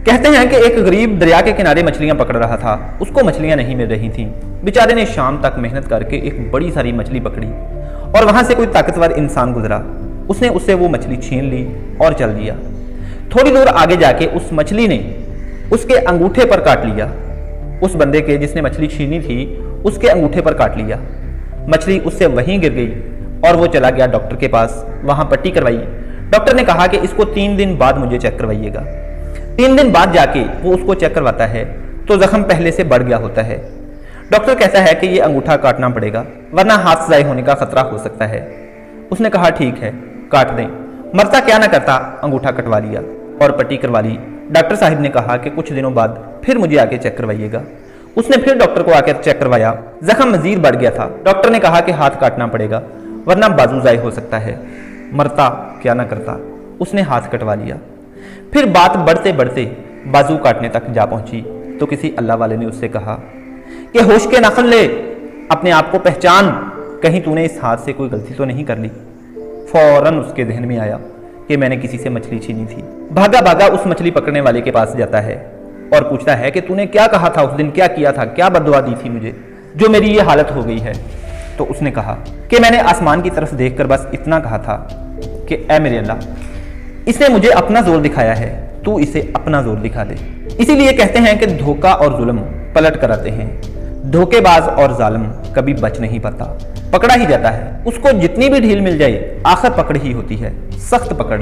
کہتے ہیں کہ ایک غریب دریا کے کنارے مچھلیاں پکڑ رہا تھا، اس کو مچھلیاں نہیں مل رہی تھیں۔ بیچارے نے شام تک محنت کر کے ایک بڑی ساری مچھلی پکڑی اور وہاں سے کوئی طاقتور انسان گزرا، اس نے اس سے وہ مچھلی چھین لی اور چل دیا۔ تھوڑی دور آگے جا کے اس مچھلی نے اس کے انگوٹھے پر کاٹ لیا، اس بندے کے جس نے مچھلی چھینی تھی اس کے انگوٹھے پر کاٹ لیا۔ مچھلی اس سے وہیں گر گئی اور وہ چلا گیا ڈاکٹر کے پاس، وہاں پٹی کروائی۔ ڈاکٹر نے کہا کہ اس کو 3 دن بعد مجھے چیک کروائیے گا۔ 3 دن بعد جا کے وہ اس کو چیک کرواتا ہے تو زخم پہلے سے بڑھ گیا ہوتا ہے۔ ڈاکٹر کہتا ہے کہ یہ انگوٹھا کاٹنا پڑے گا ورنہ ہاتھ ضائع ہونے کا خطرہ ہو سکتا ہے۔ اس نے کہا ٹھیک ہے کاٹ دیں، مرتا کیا نہ کرتا، انگوٹھا کٹوا لیا اور پٹی کروا لی۔ ڈاکٹر صاحب نے کہا کہ کچھ دنوں بعد پھر مجھے آ کے چیک کروائیے گا۔ اس نے پھر ڈاکٹر کو آ کے چیک کروایا، زخم مزید بڑھ گیا تھا۔ ڈاکٹر نے کہا کہ ہاتھ کاٹنا پڑے گا ورنہ بازو ضائع ہو سکتا ہے، مرتا کیا نہ کرتا۔ اس نے ہاتھ کٹوا لیا۔ پھر بات بڑھتے بڑھتے بازو کاٹنے تک جا پہنچی تو کسی اللہ والے نے اس سے کہا کہ ہوش کے ناخن لے، اپنے آپ کو پہچان، کہیں تو نے اس ہاتھ سے کوئی غلطی تو نہیں کر لی۔ فوراً اس کے ذہن میں آیا کہ میں نے کسی سے مچھلی چھینی تھی۔ بھاگا بھاگا اس مچھلی پکڑنے والے کے پاس جاتا ہے اور پوچھتا ہے کہ تو نے کیا کہا تھا اس دن، کیا کیا تھا، کیا بددعا دی تھی مجھے جو میری یہ حالت ہو گئی ہے۔ تو اس نے کہا کہ میں نے آسمان کی طرف دیکھ کر بس اتنا کہا تھا کہ اے میرے اللہ، اس نے مجھے اپنا زور دکھایا ہے، تو اسے اپنا زور دکھا دے۔ اسی لیے کہتے ہیں کہ دھوکہ اور ظلم پلٹ کر آتے ہیں، دھوکے باز اور ظالم کبھی بچ نہیں پاتا، پکڑا ہی جاتا ہے۔ اس کو جتنی بھی ڈھیل مل جائے آخر پکڑ ہی ہوتی ہے، سخت پکڑ۔